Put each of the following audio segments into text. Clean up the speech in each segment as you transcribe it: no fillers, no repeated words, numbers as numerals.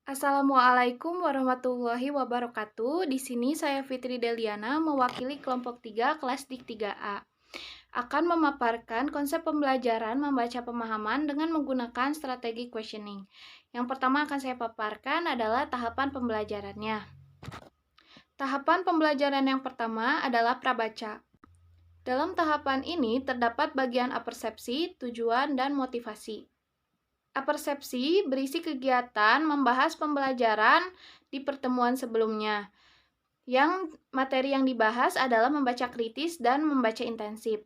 Assalamualaikum warahmatullahi wabarakatuh. Di sini saya Fitri Deliana mewakili kelompok 3 kelas Dik 3A. Akan memaparkan konsep pembelajaran membaca pemahaman dengan menggunakan strategi questioning. Yang pertama akan saya paparkan adalah tahapan pembelajarannya. Tahapan pembelajaran yang pertama adalah prabaca. Dalam tahapan ini terdapat bagian apersepsi, tujuan, dan motivasi. Apersepsi berisi kegiatan membahas pembelajaran di pertemuan sebelumnya. Yang materi yang dibahas adalah membaca kritis dan membaca intensif.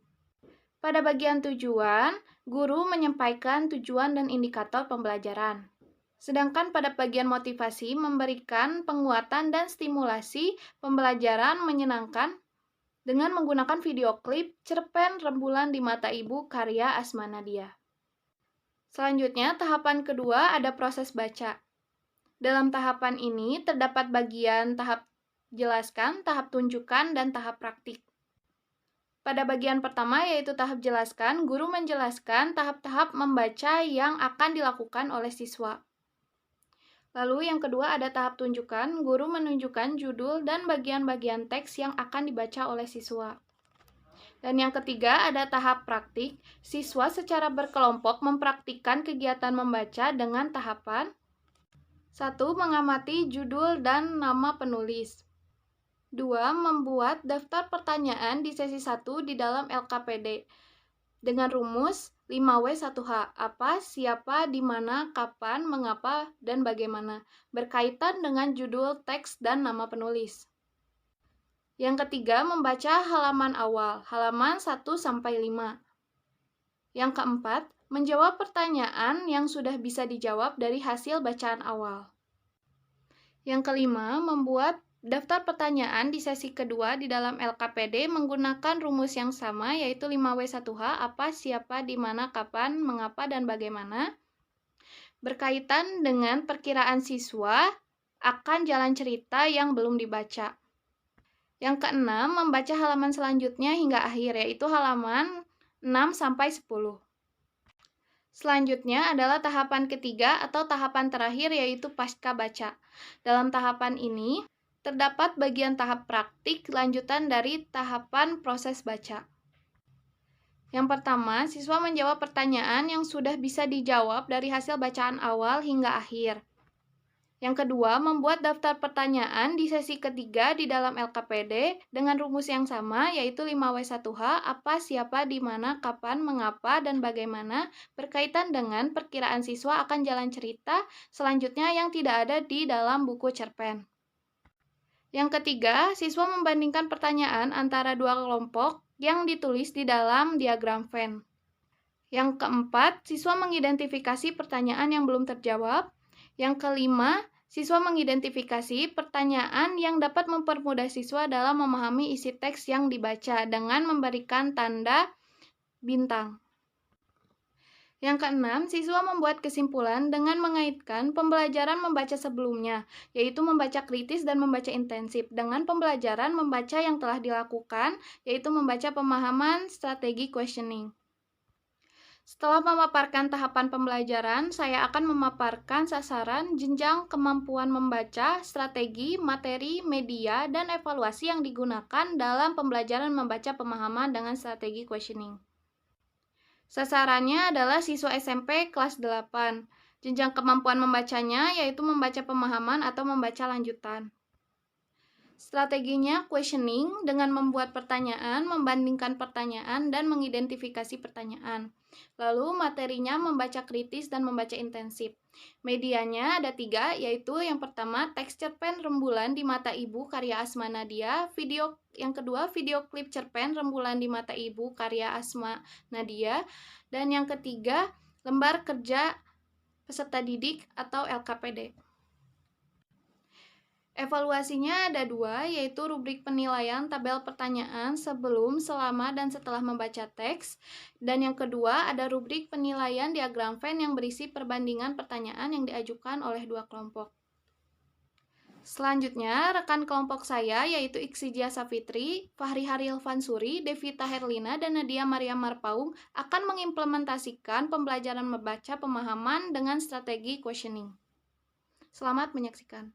Pada bagian tujuan, guru menyampaikan tujuan dan indikator pembelajaran. Sedangkan pada bagian motivasi memberikan penguatan dan stimulasi pembelajaran menyenangkan dengan menggunakan video klip Cerpen Rembulan di Mata Ibu karya Asma Nadia. Selanjutnya, tahapan kedua ada proses baca. Dalam tahapan ini terdapat bagian tahap jelaskan, tahap tunjukkan, dan tahap praktik. Pada bagian pertama yaitu tahap jelaskan, guru menjelaskan tahap-tahap membaca yang akan dilakukan oleh siswa. Lalu yang kedua ada tahap tunjukkan, guru menunjukkan judul dan bagian-bagian teks yang akan dibaca oleh siswa. Dan yang ketiga ada tahap praktik, siswa secara berkelompok mempraktikkan kegiatan membaca dengan tahapan 1. Mengamati judul dan nama penulis. 2. Membuat daftar pertanyaan di sesi 1 di dalam LKPD dengan rumus 5W1H. Apa, siapa, di mana, kapan, mengapa, dan bagaimana, berkaitan dengan judul teks dan nama penulis. Yang ketiga, membaca halaman awal, halaman 1-5. Yang keempat, menjawab pertanyaan yang sudah bisa dijawab dari hasil bacaan awal. Yang kelima, membuat daftar pertanyaan di sesi kedua di dalam LKPD menggunakan rumus yang sama yaitu 5W1H, apa, siapa, di mana, kapan, mengapa, dan bagaimana, berkaitan dengan perkiraan siswa akan jalan cerita yang belum dibaca. Yang keenam, membaca halaman selanjutnya hingga akhir yaitu halaman 6-10. Selanjutnya adalah tahapan ketiga atau tahapan terakhir yaitu pasca baca. Dalam tahapan ini, terdapat bagian tahap praktik lanjutan dari tahapan proses baca. Yang pertama, siswa menjawab pertanyaan yang sudah bisa dijawab dari hasil bacaan awal hingga akhir. Yang kedua, membuat daftar pertanyaan di sesi ketiga di dalam LKPD dengan rumus yang sama yaitu 5W1H, apa, siapa, di mana, kapan, mengapa, dan bagaimana, berkaitan dengan perkiraan siswa akan jalan cerita selanjutnya yang tidak ada di dalam buku cerpen. Yang ketiga, siswa membandingkan pertanyaan antara dua kelompok yang ditulis di dalam diagram Venn. Yang keempat, siswa mengidentifikasi pertanyaan yang belum terjawab. Yang kelima, siswa mengidentifikasi pertanyaan yang dapat mempermudah siswa dalam memahami isi teks yang dibaca dengan memberikan tanda bintang. Yang keenam, siswa membuat kesimpulan dengan mengaitkan pembelajaran membaca sebelumnya, yaitu membaca kritis dan membaca intensif, dengan pembelajaran membaca yang telah dilakukan, yaitu membaca pemahaman strategi questioning. Setelah memaparkan tahapan pembelajaran, saya akan memaparkan sasaran, jenjang kemampuan membaca, strategi, materi, media, dan evaluasi yang digunakan dalam pembelajaran membaca pemahaman dengan strategi questioning. Sasarannya adalah siswa SMP kelas 8. Jenjang kemampuan membacanya yaitu membaca pemahaman atau membaca lanjutan. Strateginya questioning dengan membuat pertanyaan, membandingkan pertanyaan, dan mengidentifikasi pertanyaan. Lalu materinya membaca kritis dan membaca intensif. Medianya ada 3, yaitu yang pertama teks cerpen Rembulan di Mata Ibu karya Asma Nadia, yang kedua video klip cerpen Rembulan di Mata Ibu karya Asma Nadia, dan yang ketiga lembar kerja peserta didik atau LKPD. Evaluasinya ada 2, yaitu rubrik penilaian tabel pertanyaan sebelum, selama, dan setelah membaca teks. Dan yang kedua ada rubrik penilaian diagram Venn yang berisi perbandingan pertanyaan yang diajukan oleh 2 kelompok. Selanjutnya, rekan kelompok saya yaitu Iksijia Safitri, Fahri Haril Fansuri, Devita Herlina, dan Nadia Maria Marpaung akan mengimplementasikan pembelajaran membaca pemahaman dengan strategi questioning. Selamat menyaksikan.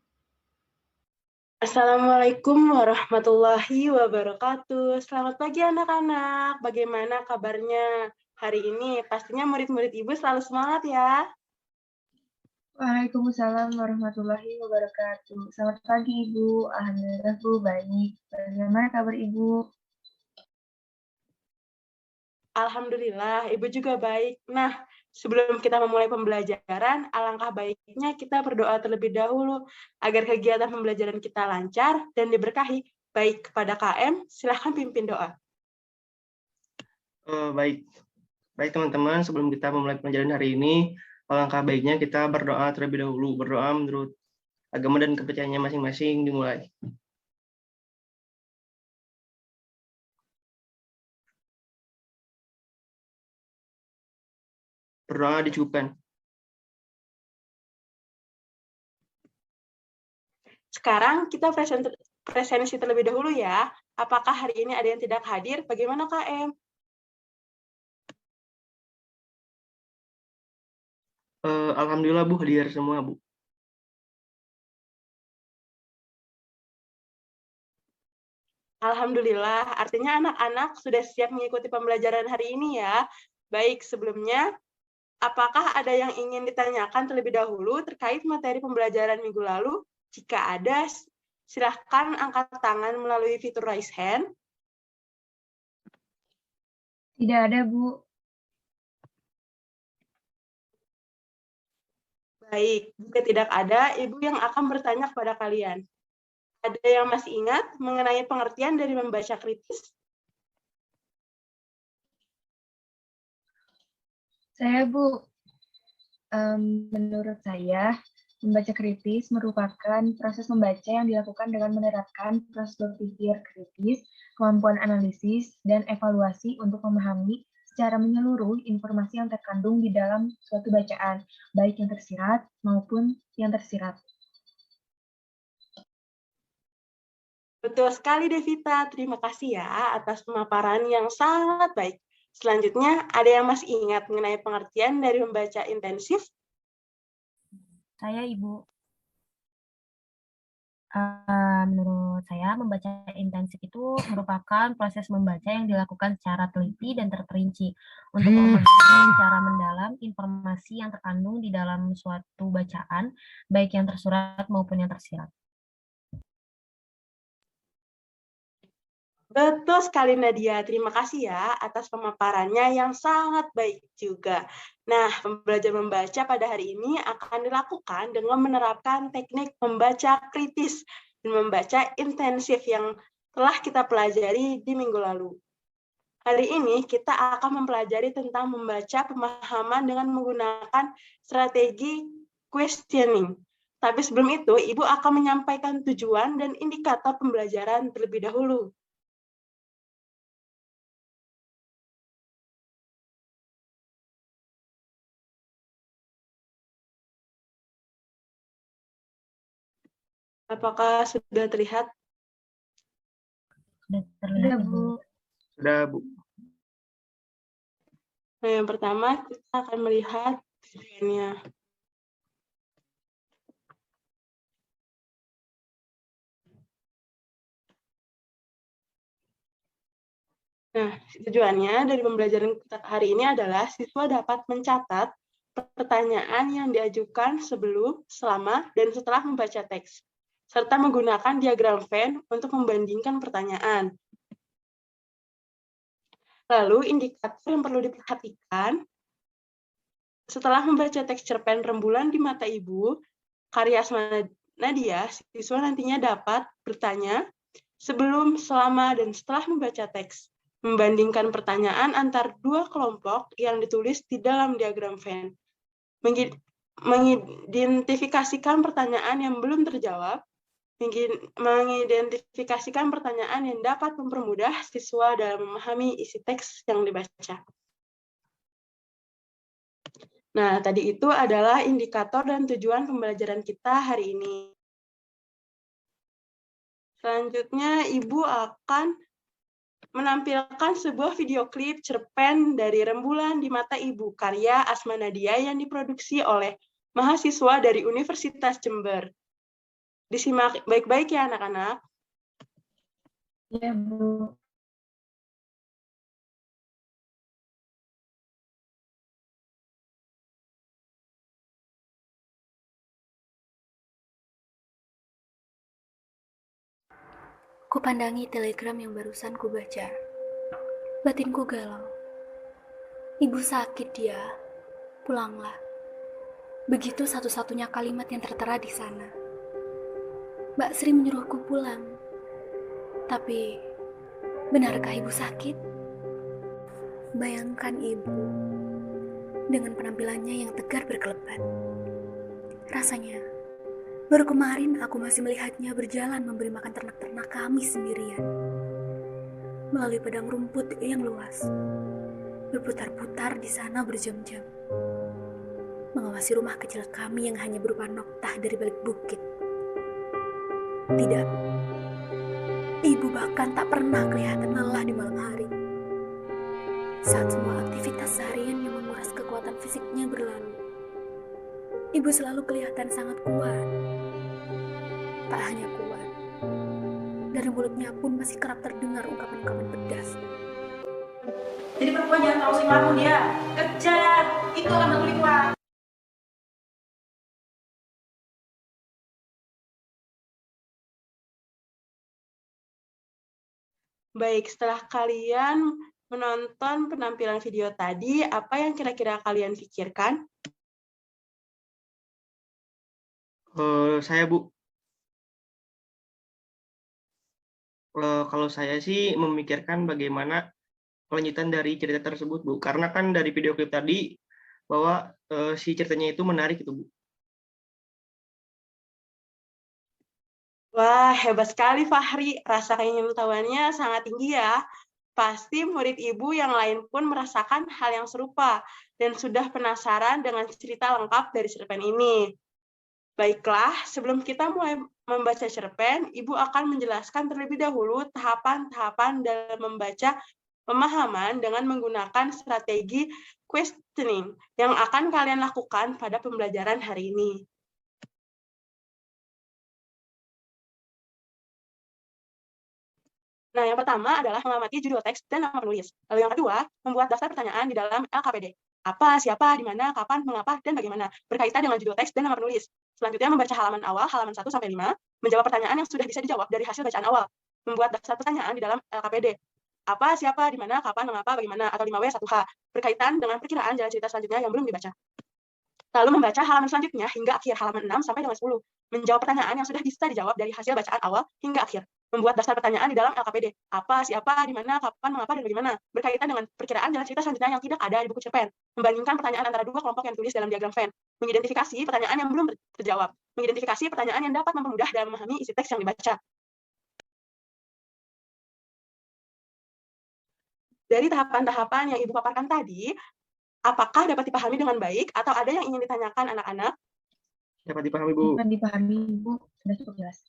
Assalamualaikum warahmatullahi wabarakatuh. Selamat pagi anak-anak. Bagaimana kabarnya hari ini? Pastinya murid-murid Ibu selalu semangat ya. Waalaikumsalam warahmatullahi wabarakatuh. Selamat pagi Ibu. Alhamdulillah Bu, baik. Bagaimana kabar Ibu? Alhamdulillah, Ibu juga baik. Nah, sebelum kita memulai pembelajaran, alangkah baiknya kita berdoa terlebih dahulu agar kegiatan pembelajaran kita lancar dan diberkahi. Baik kepada KM, silahkan pimpin doa. Baik teman-teman, sebelum kita memulai pembelajaran hari ini, alangkah baiknya kita berdoa terlebih dahulu. Berdoa menurut agama dan kepercayaannya masing-masing dimulai. Berdoa dicukupkan. Sekarang kita presensi terlebih dahulu ya. Apakah hari ini ada yang tidak hadir? Bagaimana KM? Alhamdulillah Bu, hadir semua Bu. Alhamdulillah, artinya anak-anak sudah siap mengikuti pembelajaran hari ini ya. Baik, sebelumnya, apakah ada yang ingin ditanyakan terlebih dahulu terkait materi pembelajaran minggu lalu? Jika ada, silahkan angkat tangan melalui fitur raise hand. Tidak ada Bu. Baik, jika tidak ada, Ibu yang akan bertanya kepada kalian. Ada yang masih ingat mengenai pengertian dari membaca kritis? Saya Bu, menurut saya, membaca kritis merupakan proses membaca yang dilakukan dengan menerapkan proses berpikir kritis, kemampuan analisis, dan evaluasi untuk memahami secara menyeluruh informasi yang terkandung di dalam suatu bacaan, baik yang tersirat maupun yang tersirat. Betul sekali, Devita. Terima kasih ya atas pemaparan yang sangat baik. Selanjutnya, ada yang masih ingat mengenai pengertian dari membaca intensif? Saya, Ibu. Menurut saya, membaca intensif itu merupakan proses membaca yang dilakukan secara teliti dan terperinci untuk memahami secara mendalam informasi yang terkandung di dalam suatu bacaan, baik yang tersurat maupun yang tersirat. Betul sekali, Nadia. Terima kasih ya atas pemaparannya yang sangat baik juga. Nah, pembelajaran membaca pada hari ini akan dilakukan dengan menerapkan teknik membaca kritis dan membaca intensif yang telah kita pelajari di minggu lalu. Hari ini kita akan mempelajari tentang membaca pemahaman dengan menggunakan strategi questioning. Tapi sebelum itu, Ibu akan menyampaikan tujuan dan indikator pembelajaran terlebih dahulu. Apakah sudah terlihat? Sudah terlihat, Bu. Sudah Bu. Nah, yang pertama kita akan melihat tujuannya. Nah, tujuannya dari pembelajaran kita hari ini adalah siswa dapat mencatat pertanyaan yang diajukan sebelum, selama, dan setelah membaca teks, serta menggunakan diagram Venn untuk membandingkan pertanyaan. Lalu, indikator yang perlu diperhatikan, setelah membaca teks cerpen Rembulan di Mata Ibu, karya Asma Nadia, siswa nantinya dapat bertanya sebelum, selama, dan setelah membaca teks, membandingkan pertanyaan antar dua kelompok yang ditulis di dalam diagram Venn, mengidentifikasikan pertanyaan yang belum terjawab, mengidentifikasikan pertanyaan yang dapat mempermudah siswa dalam memahami isi teks yang dibaca. Nah, tadi itu adalah indikator dan tujuan pembelajaran kita hari ini. Selanjutnya, Ibu akan menampilkan sebuah video klip cerpen dari Rembulan di Mata Ibu, karya Asma Nadia yang diproduksi oleh mahasiswa dari Universitas Jember. Disimak baik-baik ya anak-anak. Iya, Bu. Kupandangi telegram yang barusan kubaca. Batinku galau. Ibu sakit dia. Pulanglah. Begitu satu-satunya kalimat yang tertera di sana. Mbak Sri menyuruhku pulang. Tapi, benarkah ibu sakit? Bayangkan ibu dengan penampilannya yang tegar berkelebat. Rasanya, baru kemarin aku masih melihatnya berjalan memberi makan ternak-ternak kami sendirian. Melalui padang rumput yang luas, berputar-putar di sana berjam-jam. Mengawasi rumah kecil kami yang hanya berupa noktah dari balik bukit. Tidak, ibu bahkan tak pernah kelihatan lelah di malam hari. Saat semua aktivitas seharian yang menguras kekuatan fisiknya berlalu, ibu selalu kelihatan sangat kuat. Tak hanya kuat, dari mulutnya pun masih kerap terdengar ungkapan-ungkapan pedas. Jadi perempuan jangan terlalu sering ngelamun dia. Kerja, itu akan mengulik uang. Baik, setelah kalian menonton penampilan video tadi, apa yang kira-kira kalian pikirkan? Saya, Bu. Kalau saya sih memikirkan bagaimana kelanjutan dari cerita tersebut, Bu. Karena kan dari video klip tadi, bahwa si ceritanya itu menarik itu, Bu. Wah, hebat sekali Fahri. Rasa keingintahuannya sangat tinggi ya. Pasti murid ibu yang lain pun merasakan hal yang serupa dan sudah penasaran dengan cerita lengkap dari cerpen ini. Baiklah, sebelum kita mulai membaca cerpen, Ibu akan menjelaskan terlebih dahulu tahapan-tahapan dalam membaca pemahaman dengan menggunakan strategi questioning yang akan kalian lakukan pada pembelajaran hari ini. Nah, yang pertama adalah mengamati judul teks dan nama penulis. Lalu yang kedua, membuat daftar pertanyaan di dalam LKPD. Apa, siapa, di mana, kapan, mengapa, dan bagaimana, berkaitan dengan judul teks dan nama penulis. Selanjutnya, membaca halaman awal, halaman 1-5, menjawab pertanyaan yang sudah bisa dijawab dari hasil bacaan awal. Membuat daftar pertanyaan di dalam LKPD. Apa, siapa, di mana, kapan, mengapa, bagaimana, atau 5W 1H, berkaitan dengan perkiraan jalan cerita selanjutnya yang belum dibaca. Lalu membaca halaman selanjutnya hingga akhir halaman 6 sampai dengan 10. Menjawab pertanyaan yang sudah bisa dijawab dari hasil bacaan awal hingga akhir. Membuat daftar pertanyaan di dalam LKPD. Apa, siapa, di mana, kapan, mengapa, dan bagaimana. Berkaitan dengan perkiraan jalan cerita selanjutnya yang tidak ada di buku cerpen. Membandingkan pertanyaan antara dua kelompok yang ditulis dalam diagram Venn. Mengidentifikasi pertanyaan yang belum terjawab. Mengidentifikasi pertanyaan yang dapat mempermudah dalam memahami isi teks yang dibaca. Dari tahapan-tahapan yang Ibu paparkan tadi, apakah dapat dipahami dengan baik atau ada yang ingin ditanyakan anak-anak? Dapat dipahami, Bu. Dapat dipahami, Bu. Sudah cukup jelas.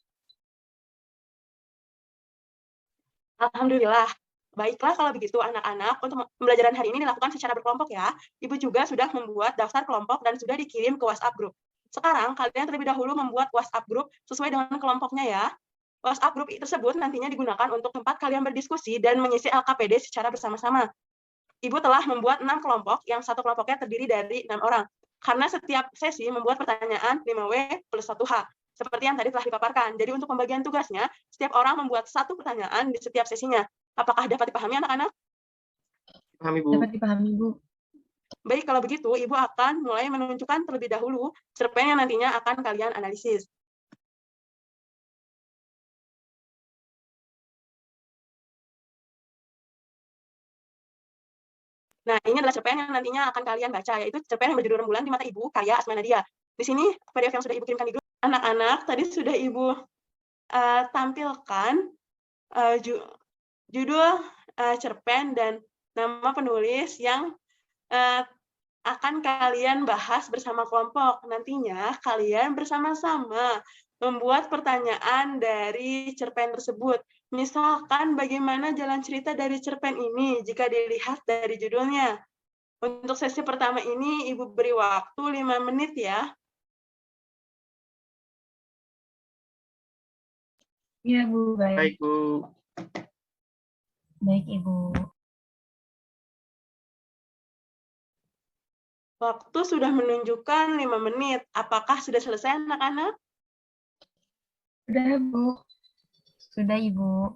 Alhamdulillah. Baiklah kalau begitu anak-anak, untuk pembelajaran hari ini dilakukan secara berkelompok ya. Ibu juga sudah membuat daftar kelompok dan sudah dikirim ke WhatsApp group. Sekarang kalian terlebih dahulu membuat WhatsApp group sesuai dengan kelompoknya ya. WhatsApp group tersebut nantinya digunakan untuk tempat kalian berdiskusi dan mengisi LKPD secara bersama-sama. Ibu telah membuat 6 kelompok, yang satu kelompoknya terdiri dari 6 orang. Karena setiap sesi membuat pertanyaan 5W plus 1H. Seperti yang tadi telah dipaparkan. Jadi untuk pembagian tugasnya, setiap orang membuat satu pertanyaan di setiap sesinya. Apakah dapat dipahami anak-anak? Dipahami, Bu. Dapat dipahami, Bu. Baik, kalau begitu Ibu akan mulai menunjukkan terlebih dahulu cerpen yang nantinya akan kalian analisis. Nah, ini adalah cerpen yang nantinya akan kalian baca, yaitu cerpen yang berjudul Rembulan di Mata Ibu, karya Asma Nadia. Di sini PDF yang sudah Ibu kirimkan di grup. Anak-anak, tadi sudah Ibu tampilkan judul cerpen dan nama penulis yang akan kalian bahas bersama kelompok. Nantinya kalian bersama-sama membuat pertanyaan dari cerpen tersebut. Misalkan bagaimana jalan cerita dari cerpen ini jika dilihat dari judulnya. Untuk sesi pertama ini Ibu beri waktu 5 menit ya. Iya, Bu. Baik. Baik, Bu. Baik, Ibu. Waktu sudah menunjukkan 5 menit. Apakah sudah selesai anak-anak? Sudah, Bu. Sudah, Ibu.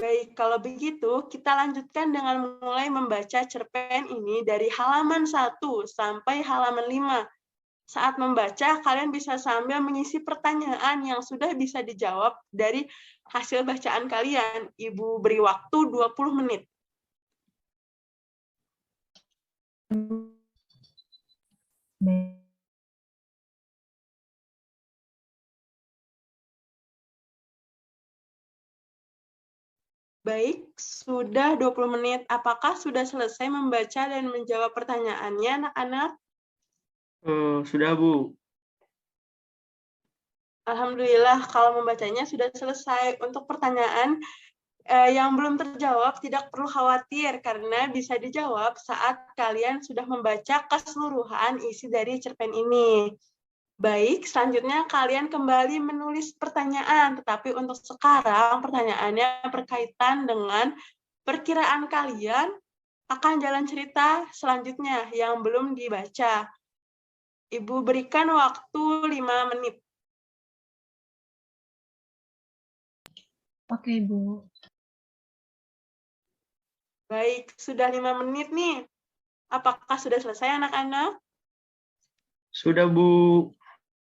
Baik, kalau begitu kita lanjutkan dengan mulai membaca cerpen ini dari halaman 1 sampai halaman 5. Saat membaca, kalian bisa sambil mengisi pertanyaan yang sudah bisa dijawab dari hasil bacaan kalian. Ibu beri waktu 20 menit. Baik. Baik, sudah 20 menit. Apakah sudah selesai membaca dan menjawab pertanyaannya, anak-anak? Sudah, Bu. Alhamdulillah, kalau membacanya sudah selesai. Untuk pertanyaan yang belum terjawab, tidak perlu khawatir, karena bisa dijawab saat kalian sudah membaca keseluruhan isi dari cerpen ini. Baik, selanjutnya kalian kembali menulis pertanyaan, tetapi untuk sekarang pertanyaannya berkaitan dengan perkiraan kalian akan jalan cerita selanjutnya yang belum dibaca. Ibu berikan waktu 5 menit. Oke, Bu. Baik, sudah 5 menit nih. Apakah sudah selesai anak-anak? Sudah, Bu.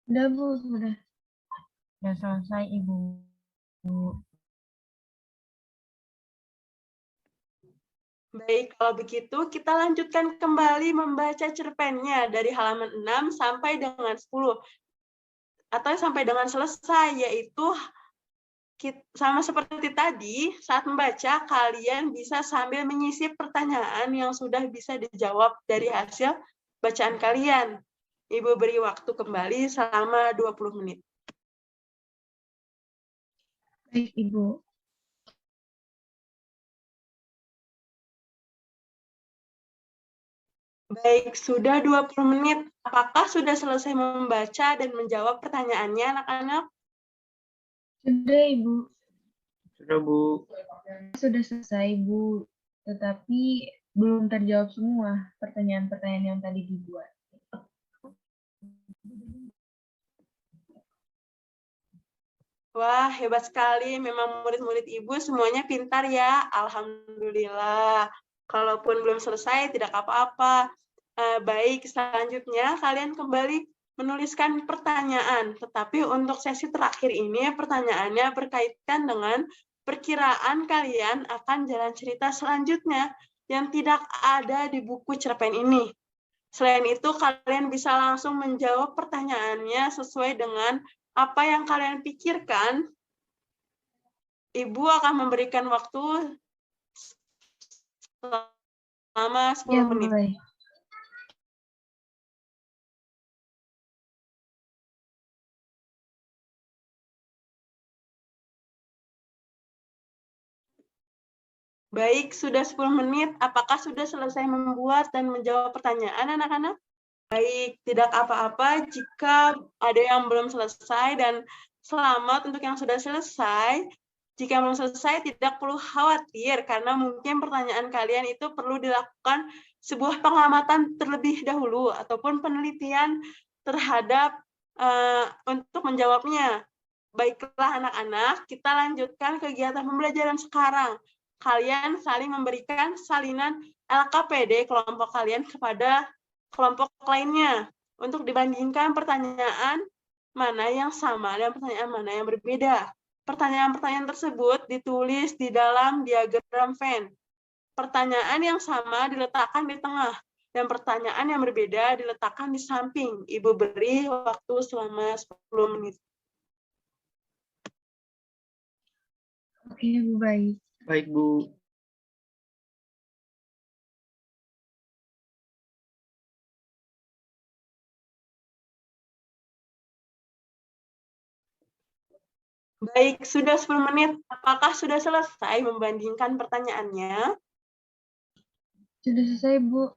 Sudah, Bu. Sudah. Sudah selesai, Ibu. Baik, kalau begitu kita lanjutkan kembali membaca cerpennya dari halaman 6 sampai dengan 10. Atau sampai dengan selesai, yaitu sama seperti tadi, saat membaca kalian bisa sambil mengisi pertanyaan yang sudah bisa dijawab dari hasil bacaan kalian. Ibu beri waktu kembali selama 20 menit. Baik, Ibu. Baik, sudah 20 menit. Apakah sudah selesai membaca dan menjawab pertanyaannya, anak-anak? Sudah, Ibu. Sudah, Bu. Sudah selesai, Bu. Tetapi belum terjawab semua pertanyaan-pertanyaan yang tadi dibuat. Wah, hebat sekali. Memang murid-murid Ibu semuanya pintar ya. Alhamdulillah. Kalaupun belum selesai, tidak apa-apa. Baik, selanjutnya kalian kembali menuliskan pertanyaan. Tetapi untuk sesi terakhir ini, pertanyaannya berkaitan dengan perkiraan kalian akan jalan cerita selanjutnya yang tidak ada di buku cerpen ini. Selain itu, kalian bisa langsung menjawab pertanyaannya sesuai dengan apa yang kalian pikirkan. Ibu akan memberikan waktu selama 10 Ya, menit. baik. Baik, sudah 10 menit. Apakah sudah selesai membuat dan menjawab pertanyaan, anak-anak? Baik, tidak apa-apa jika ada yang belum selesai, dan selamat untuk yang sudah selesai. Jika belum selesai, tidak perlu khawatir, karena mungkin pertanyaan kalian itu perlu dilakukan sebuah pengamatan terlebih dahulu, ataupun penelitian terhadap untuk menjawabnya. Baiklah anak-anak, kita lanjutkan kegiatan pembelajaran sekarang. Kalian saling memberikan salinan LKPD kelompok kalian kepada kelompok lainnya untuk dibandingkan pertanyaan mana yang sama dan pertanyaan mana yang berbeda. Pertanyaan-pertanyaan tersebut ditulis di dalam diagram Venn. Pertanyaan yang sama diletakkan di tengah dan pertanyaan yang berbeda diletakkan di samping. Ibu beri waktu selama 10 menit. Oke, Bu. Baik. Baik, Bu. Baik, sudah 10 menit. Apakah sudah selesai membandingkan pertanyaannya? Sudah selesai, Bu.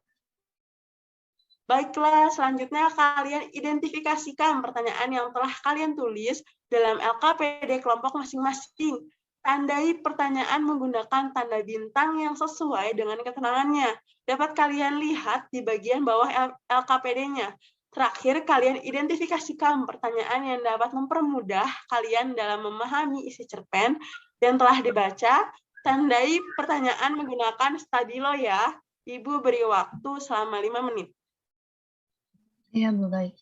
Baiklah, selanjutnya kalian identifikasikan pertanyaan yang telah kalian tulis dalam LKPD kelompok masing-masing. Tandai pertanyaan menggunakan tanda bintang yang sesuai dengan keterangannya. Dapat kalian lihat di bagian bawah LKPD-nya. Terakhir, kalian identifikasikan pertanyaan yang dapat mempermudah kalian dalam memahami isi cerpen yang telah dibaca. Tandai pertanyaan menggunakan stabilo ya. Ibu beri waktu selama 5 menit. Ya, Bu, baik.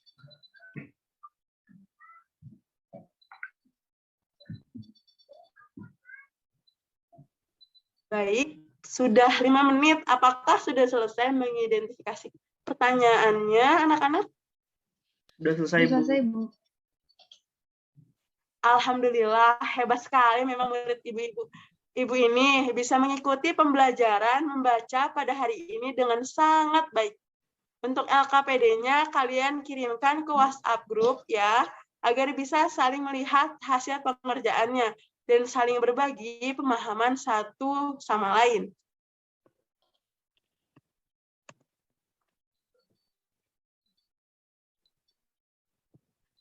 Baik, sudah 5 menit. Apakah sudah selesai mengidentifikasi pertanyaannya, anak-anak? Sudah selesai, Bu. Selesai, Bu. Alhamdulillah, hebat sekali memang murid ibu-ibu. Ibu ini bisa mengikuti pembelajaran membaca pada hari ini dengan sangat baik. Untuk LKPD-nya, kalian kirimkan ke WhatsApp grup ya, agar bisa saling melihat hasil pengerjaannya dan saling berbagi pemahaman satu sama lain.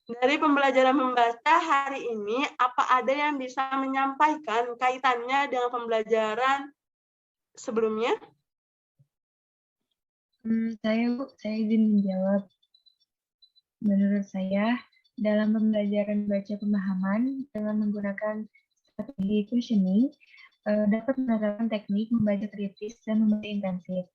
Dari pembelajaran membaca hari ini, apa ada yang bisa menyampaikan kaitannya dengan pembelajaran sebelumnya? Saya izin menjawab. Menurut saya, dalam pembelajaran baca pemahaman dengan menggunakan strategi questioning, dapat menerapkan teknik membaca kritis dan membaca intensif.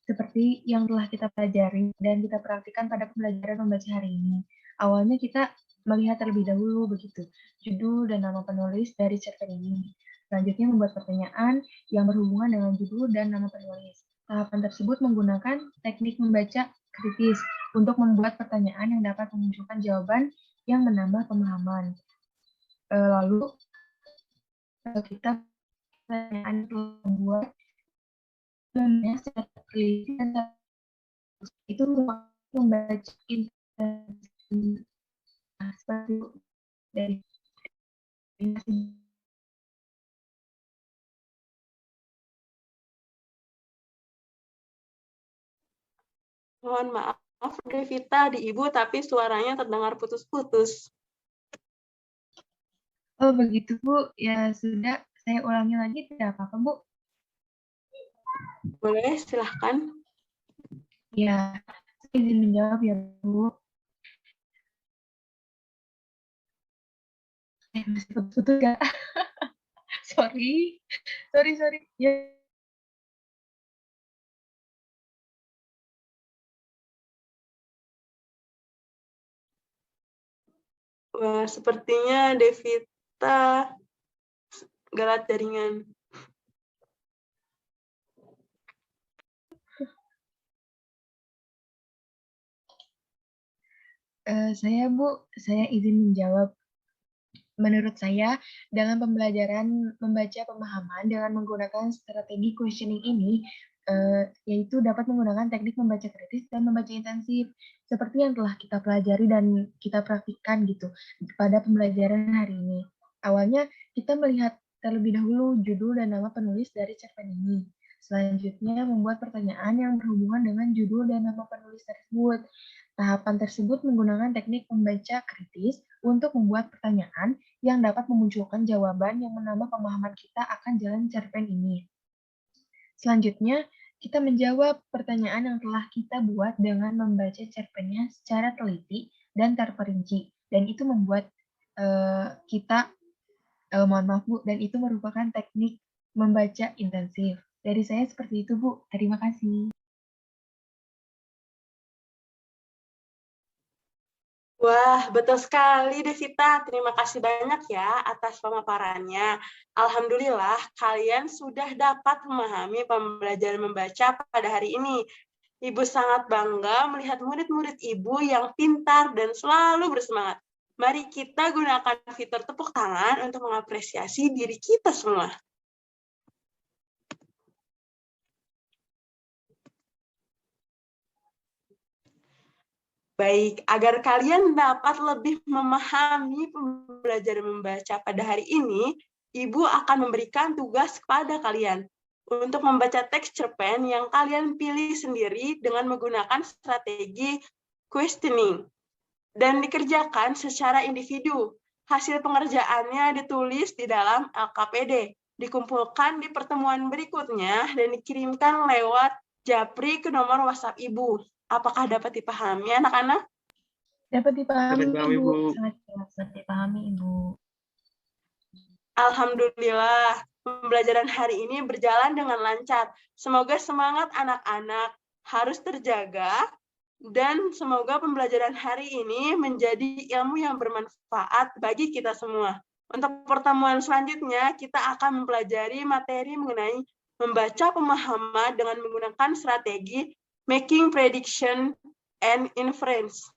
Seperti yang telah kita pelajari dan kita praktikkan pada pembelajaran membaca hari ini. Awalnya kita melihat terlebih dahulu begitu, judul dan nama penulis dari cerpen ini. Selanjutnya membuat pertanyaan yang berhubungan dengan judul dan nama penulis. Tahapan tersebut menggunakan teknik membaca kritis untuk membuat pertanyaan yang dapat memunculkan jawaban yang menambah pemahaman. Lalu kita pertanyaan itu membuat itu membaca seperti dari Mohon maaf, Devita di Ibu, tapi suaranya terdengar putus-putus. Oh begitu Bu, ya sudah, saya ulangi lagi, tidak apa-apa Bu. Boleh, silahkan. Ya, saya izin menjawab ya Bu. Masih putus-putus ya. sorry. Ya. Wah, sepertinya Devita galat jaringan. Saya izin menjawab. Menurut saya, dalam pembelajaran membaca pemahaman dengan menggunakan strategi questioning ini, yaitu dapat menggunakan teknik membaca kritis dan membaca intensif, seperti yang telah kita pelajari dan kita praktikkan gitu pada pembelajaran hari ini. Awalnya, kita melihat terlebih dahulu judul dan nama penulis dari cerpen ini. Selanjutnya, membuat pertanyaan yang berhubungan dengan judul dan nama penulis tersebut. Tahapan tersebut menggunakan teknik membaca kritis untuk membuat pertanyaan yang dapat memunculkan jawaban yang menambah pemahaman kita akan jalan cerpen ini. Selanjutnya, kita menjawab pertanyaan yang telah kita buat dengan membaca cerpennya secara teliti dan terperinci. Dan itu membuat kita, mohon maaf Bu, dan itu merupakan teknik membaca intensif. Dari saya seperti itu Bu, terima kasih. Wah, betul sekali Devita. Terima kasih banyak ya atas pemaparannya. Alhamdulillah, kalian sudah dapat memahami pembelajaran membaca pada hari ini. Ibu sangat bangga melihat murid-murid Ibu yang pintar dan selalu bersemangat. Mari kita gunakan fitur tepuk tangan untuk mengapresiasi diri kita semua. Baik, agar kalian dapat lebih memahami pembelajaran membaca pada hari ini, Ibu akan memberikan tugas kepada kalian. untuk membaca teks cerpen yang kalian pilih sendiri dengan menggunakan strategi questioning dan dikerjakan secara individu. Hasil pengerjaannya ditulis di dalam LKPD, dikumpulkan di pertemuan berikutnya dan dikirimkan lewat Japri ke nomor WhatsApp Ibu. Apakah dapat dipahami anak-anak? Dapat dipahami, Dapat dipahami, Ibu. Bu. Sangat jelas. Dapat dipahami, Ibu. Alhamdulillah, pembelajaran hari ini berjalan dengan lancar. Semoga semangat anak-anak harus terjaga dan semoga pembelajaran hari ini menjadi ilmu yang bermanfaat bagi kita semua. Untuk pertemuan selanjutnya, kita akan mempelajari materi mengenai membaca pemahaman dengan menggunakan strategi making prediction and inference.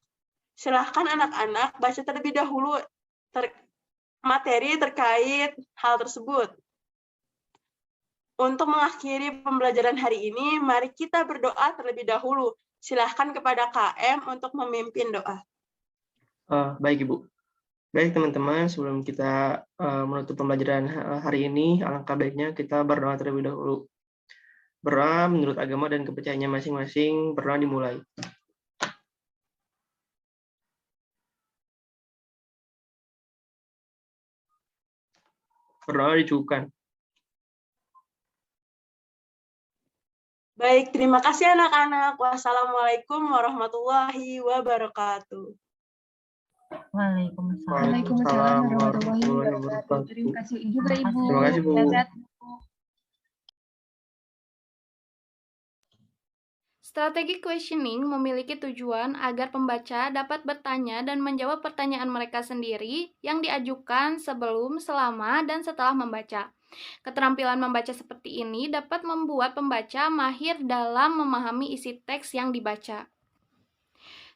Silahkan anak-anak baca terlebih dahulu materi terkait hal tersebut. Untuk mengakhiri pembelajaran hari ini, mari kita berdoa terlebih dahulu. Silahkan kepada KM untuk memimpin doa. Baik, Ibu. Baik, teman-teman, sebelum kita menutup pembelajaran hari ini, alangkah baiknya kita berdoa terlebih dahulu. Berdoa menurut agama dan kepercayaannya masing-masing, berdoa dimulai. Berdoa dicukupkan. Baik, terima kasih anak-anak. Wassalamualaikum warahmatullahi wabarakatuh. Waalaikumsalam. Waalaikumsalam warahmatullahi wabarakatuh. Terima kasih juga, Ibu. Terima kasih, Bu. Sehat. Strategi questioning memiliki tujuan agar pembaca dapat bertanya dan menjawab pertanyaan mereka sendiri yang diajukan sebelum, selama, dan setelah membaca. Keterampilan membaca seperti ini dapat membuat pembaca mahir dalam memahami isi teks yang dibaca.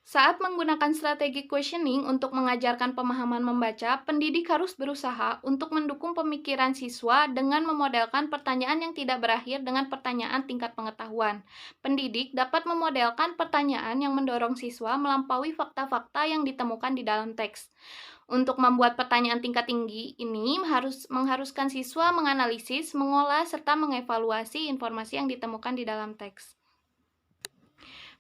Saat menggunakan strategi questioning untuk mengajarkan pemahaman membaca, pendidik harus berusaha untuk mendukung pemikiran siswa dengan memodelkan pertanyaan yang tidak berakhir dengan pertanyaan tingkat pengetahuan. Pendidik dapat memodelkan pertanyaan yang mendorong siswa melampaui fakta-fakta yang ditemukan di dalam teks. Untuk membuat pertanyaan tingkat tinggi ini mengharuskan siswa menganalisis, mengolah, serta mengevaluasi informasi yang ditemukan di dalam teks.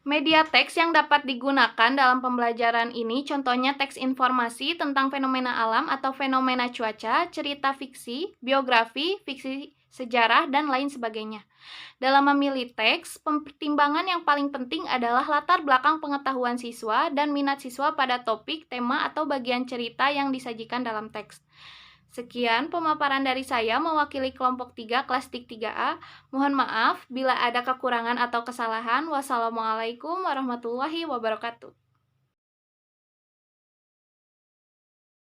Media teks yang dapat digunakan dalam pembelajaran ini contohnya teks informasi tentang fenomena alam atau fenomena cuaca, cerita fiksi, biografi, fiksi sejarah, dan lain sebagainya. Dalam memilih teks, pertimbangan yang paling penting adalah latar belakang pengetahuan siswa dan minat siswa pada topik, tema, atau bagian cerita yang disajikan dalam teks. Sekian pemaparan dari saya mewakili kelompok 3 kelas DIK 3A. Mohon maaf bila ada kekurangan atau kesalahan. Wassalamualaikum warahmatullahi wabarakatuh.